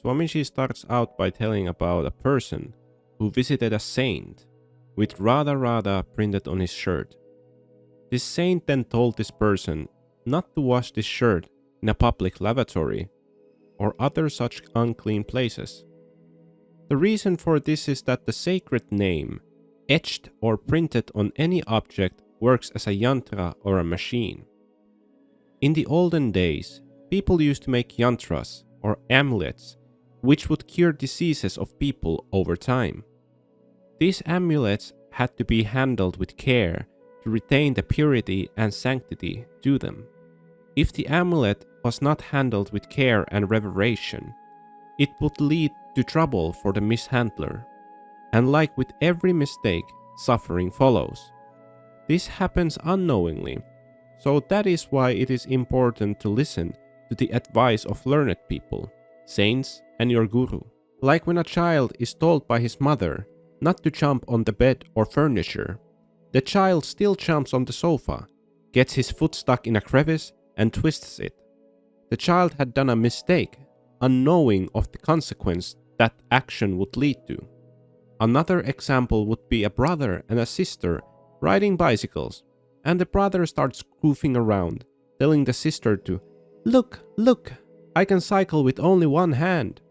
Swamiji starts out by telling about a person who visited a saint with Radha Radha printed on his shirt. This saint then told this person not to wash this shirt in a public lavatory or other such unclean places. The reason for this is that the sacred name, etched or printed on any object, works as a yantra or a machine. In the olden days, people used to make yantras or amulets which would cure diseases of people over time. These amulets had to be handled with care to retain the purity and sanctity due them. If the amulet was not handled with care and reverence, it would lead to trouble for the mishandler, and like with every mistake, suffering follows. This happens unknowingly, so that is why it is important to listen to the advice of learned people, saints and your guru. Like when a child is told by his mother not to jump on the bed or furniture, the child still jumps on the sofa, gets his foot stuck in a crevice and twists it. The child had done a mistake, unknowing of the consequence that action would lead to. Another example would be a brother and a sister riding bicycles, and the brother starts goofing around, telling the sister to, Look, I can cycle with only one hand."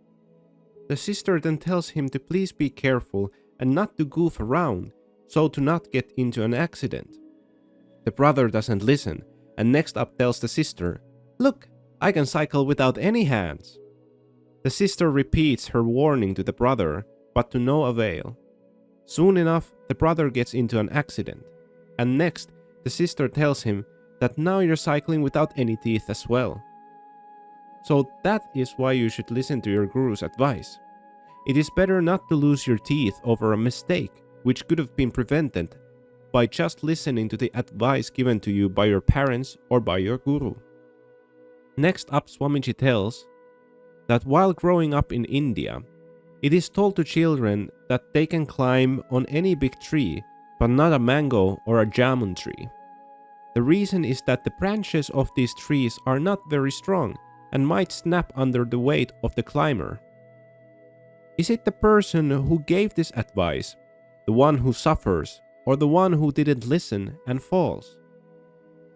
The sister then tells him to please be careful and not to goof around, so to not get into an accident. The brother doesn't listen, and next up tells the sister, "Look, I can cycle without any hands." The sister repeats her warning to the brother, but to no avail. Soon enough, the brother gets into an accident, and next, the sister tells him that now you're cycling without any teeth as well. So that is why you should listen to your guru's advice. It is better not to lose your teeth over a mistake, which could have been prevented by just listening to the advice given to you by your parents or by your guru. Next up, Swamiji tells that while growing up in India, it is told to children that they can climb on any big tree, but not a mango or a jamun tree. The reason is that the branches of these trees are not very strong and might snap under the weight of the climber. Is it the person who gave this advice, the one who suffers, or the one who didn't listen and falls?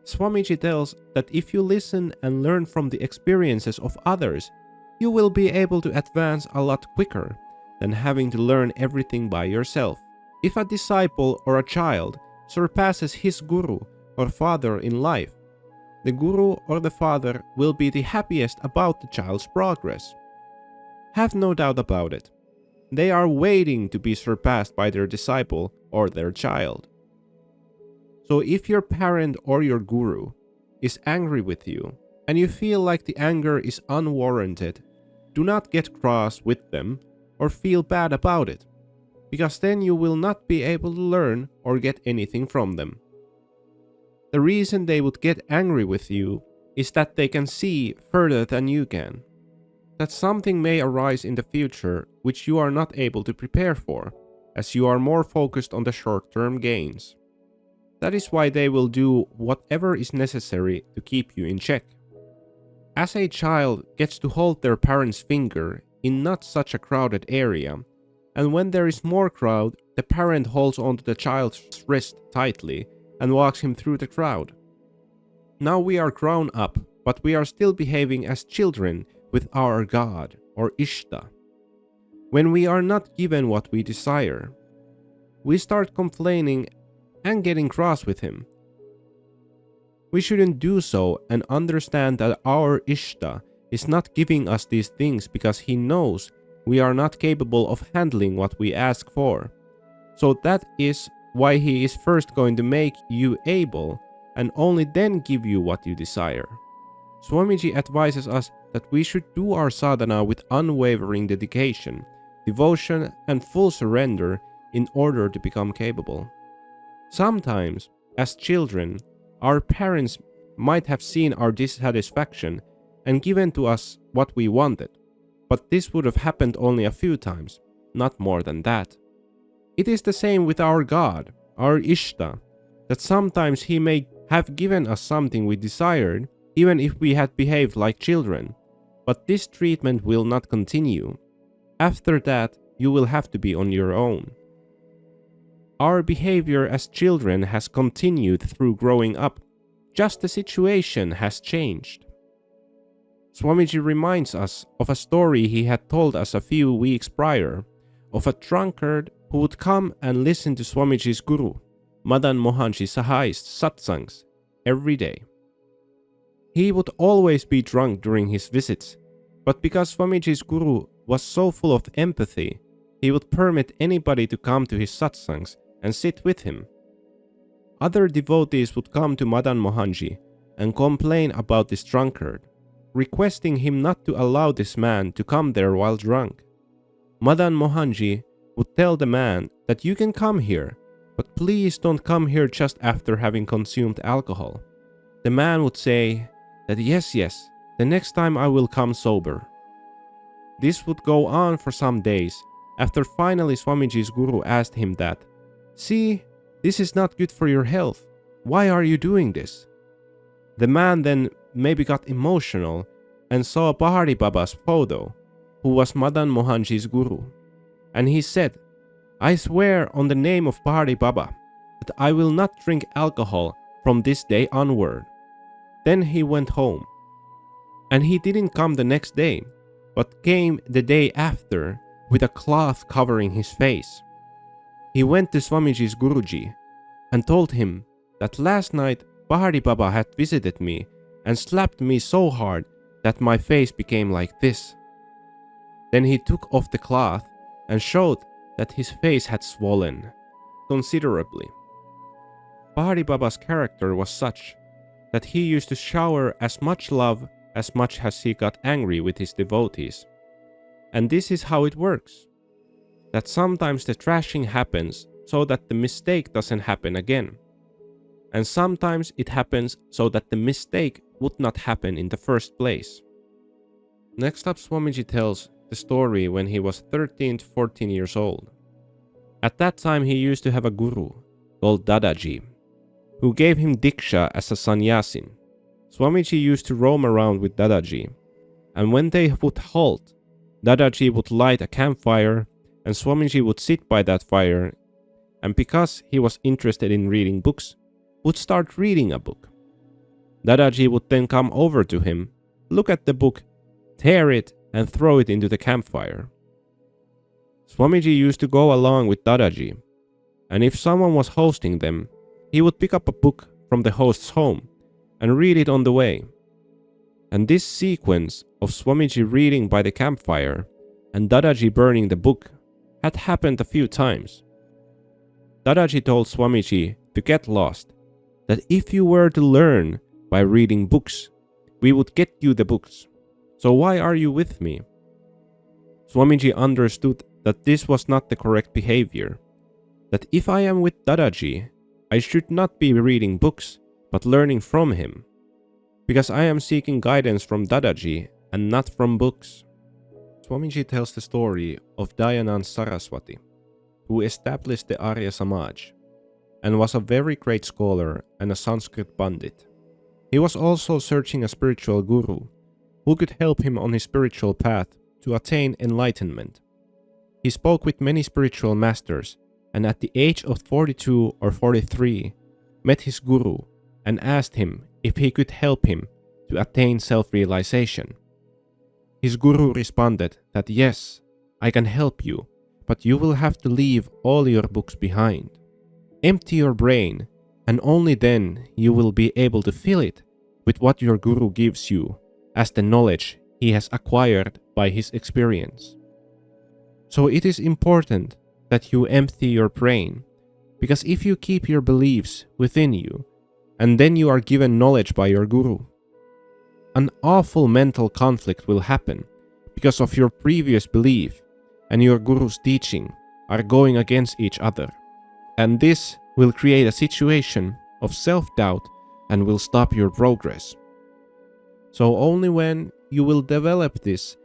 Swamiji tells that if you listen and learn from the experiences of others, you will be able to advance a lot quicker than having to learn everything by yourself. If a disciple or a child surpasses his guru or father in life, the guru or the father will be the happiest about the child's progress. Have no doubt about it. They are waiting to be surpassed by their disciple or their child. So if your parent or your guru is angry with you and you feel like the anger is unwarranted, do not get cross with them or feel bad about it, because then you will not be able to learn or get anything from them. The reason they would get angry with you is that they can see further than you can, that something may arise in the future which you are not able to prepare for, as you are more focused on the short-term gains. That is why they will do whatever is necessary to keep you in check. As a child gets to hold their parent's finger in not such a crowded area, and when there is more crowd, the parent holds onto the child's wrist tightly and walks him through the crowd. Now we are grown up, but we are still behaving as children with our God or Ishta. When we are not given what we desire, we start complaining and getting cross with him. We shouldn't do so and understand that our Ishta is not giving us these things because he knows we are not capable of handling what we ask for. So that is why he is first going to make you able and only then give you what you desire. Swamiji advises us that we should do our sadhana with unwavering dedication, devotion, and full surrender in order to become capable. Sometimes, as children, our parents might have seen our dissatisfaction and given to us what we wanted, but this would have happened only a few times, not more than that. It is the same with our God, our Ishta, that sometimes he may have given us something we desired, even if we had behaved like children, But this treatment will not continue. After that, you will have to be on your own. Our behavior as children has continued through growing up. Just the situation has changed. Swamiji reminds us of a story he had told us a few weeks prior of a drunkard who would come and listen to Swamiji's guru, Madan Mohanji Sahai's satsangs, every day. He would always be drunk during his visits, but because Swamiji's guru was so full of empathy, he would permit anybody to come to his satsangs and sit with him. Other devotees would come to Madan Mohanji and complain about this drunkard, requesting him not to allow this man to come there while drunk. Madan Mohanji would tell the man that you can come here, but please don't come here just after having consumed alcohol. The man would say that yes, the next time I will come sober. This would go on for some days, after finally Swamiji's guru asked him that, "See, this is not good for your health. Why are you doing this?" The man then maybe got emotional and saw Lahiri Baba's photo, who was Madan Mohanji's guru. And he said, "I swear on the name of Lahiri Baba that I will not drink alcohol from this day onward." Then he went home. And he didn't come the next day, but came the day after with a cloth covering his face. He went to Swamiji's Guruji and told him that last night Lahiri Baba had visited me and slapped me so hard that my face became like this. Then he took off the cloth and showed that his face had swollen considerably. Lahiri Baba's character was such that he used to shower as much love as much as he got angry with his devotees. And this is how it works. That sometimes the trashing happens so that the mistake doesn't happen again. And sometimes it happens so that the mistake would not happen in the first place. Next up, Swamiji tells the story when he was 13 to 14 years old. At that time he used to have a guru called Dadaji, who gave him diksha as a sannyasin. Swamiji used to roam around with Dadaji, and when they would halt, Dadaji would light a campfire and Swamiji would sit by that fire, and because he was interested in reading books, would start reading a book. Dadaji would then come over to him, look at the book, tear it and throw it into the campfire. Swamiji used to go along with Dadaji, and if someone was hosting them, he would pick up a book from the host's home and read it on the way. And this sequence of Swamiji reading by the campfire and Dadaji burning the book had happened a few times. Dadaji told Swamiji to get lost, that if you were to learn by reading books, we would get you the books. So why are you with me? Swamiji understood that this was not the correct behavior, that if I am with Dadaji, I should not be reading books, but learning from him, because I am seeking guidance from Dadaji and not from books. Swamiji tells the story of Dayanand Saraswati, who established the Arya Samaj, and was a very great scholar and a Sanskrit Pandit. He was also searching a spiritual guru, who could help him on his spiritual path to attain enlightenment. He spoke with many spiritual masters, and at the age of 42 or 43, met his guru and asked him if he could help him to attain self-realization. His guru responded that yes, I can help you, but you will have to leave all your books behind. Empty your brain, and only then you will be able to fill it with what your guru gives you as the knowledge he has acquired by his experience. So it is important that you empty your brain, because if you keep your beliefs within you, and then you are given knowledge by your guru, an awful mental conflict will happen because of your previous belief and your guru's teaching are going against each other. And this will create a situation of self-doubt and will stop your progress. So only when you will develop this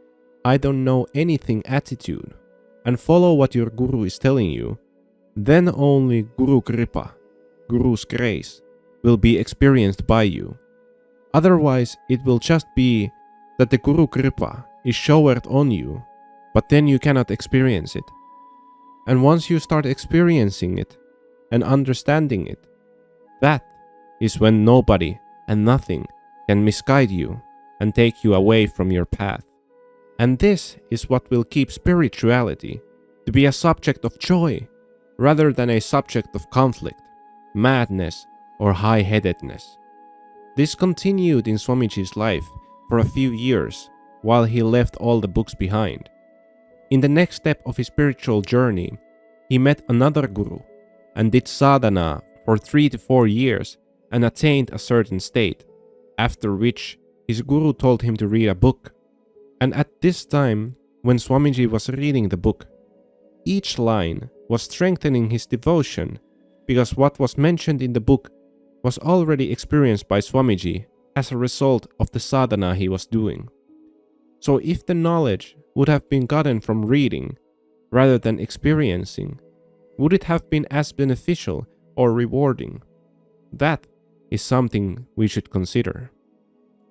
I don't know anything attitude and follow what your guru is telling you, then only Guru Kripa, Guru's grace, will be experienced by you. Otherwise, it will just be that the Guru Kripa is showered on you, but then you cannot experience it. And once you start experiencing it and understanding it, that is when nobody and nothing can misguide you and take you away from your path. And this is what will keep spirituality to be a subject of joy rather than a subject of conflict, madness, or high-headedness. This continued in Swamiji's life for a few years while he left all the books behind. In the next step of his spiritual journey, he met another guru and did sadhana for 3 to 4 years and attained a certain state, after which his guru told him to read a book. And at this time, when Swamiji was reading the book, each line was strengthening his devotion because what was mentioned in the book was already experienced by Swamiji as a result of the sadhana he was doing. So if the knowledge would have been gotten from reading rather than experiencing, would it have been as beneficial or rewarding? That is something we should consider.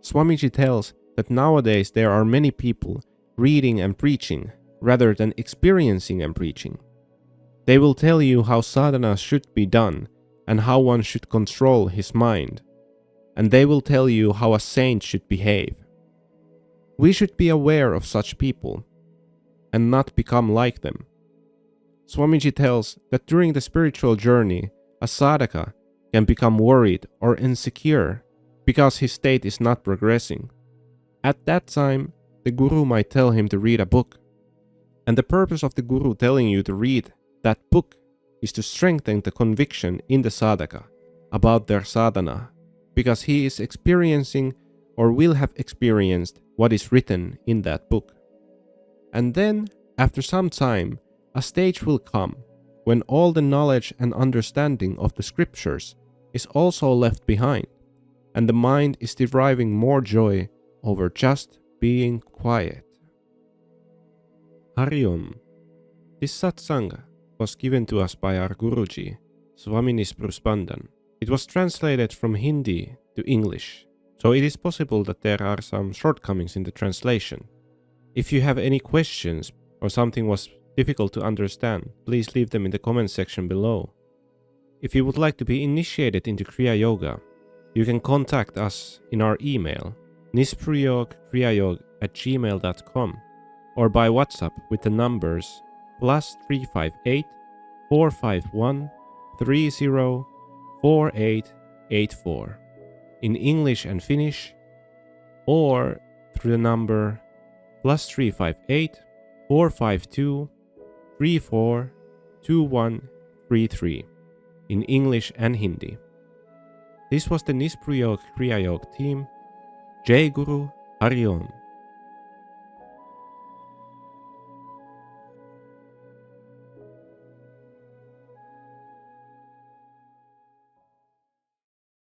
Swamiji tells that nowadays there are many people reading and preaching rather than experiencing and preaching. They will tell you how sadhana should be done and how one should control his mind, and they will tell you how a saint should behave. We should be aware of such people and not become like them. Swamiji tells that during the spiritual journey, a sadhaka can become worried or insecure because his state is not progressing. At that time, the guru might tell him to read a book. And the purpose of the guru telling you to read that book is to strengthen the conviction in the sadhaka about their sadhana, because he is experiencing or will have experienced what is written in that book. And then, after some time, a stage will come when all the knowledge and understanding of the scriptures is also left behind, and the mind is deriving more joy over just being quiet. Hari Om. This satsang was given to us by our Guruji, Swami Nispruh Spandan. It was translated from Hindi to English, so it is possible that there are some shortcomings in the translation. If you have any questions or something was difficult to understand, please leave them in the comment section below. If you would like to be initiated into Kriya Yoga, you can contact us in our email nispruhyogkriyayog@gmail.com or by WhatsApp with the numbers +358 451 304884 in English and Finnish, or through the number +358 452 342133 in English and Hindi. This was the Nispruhyog Kriyayog team. Jai Guru, Hari Om.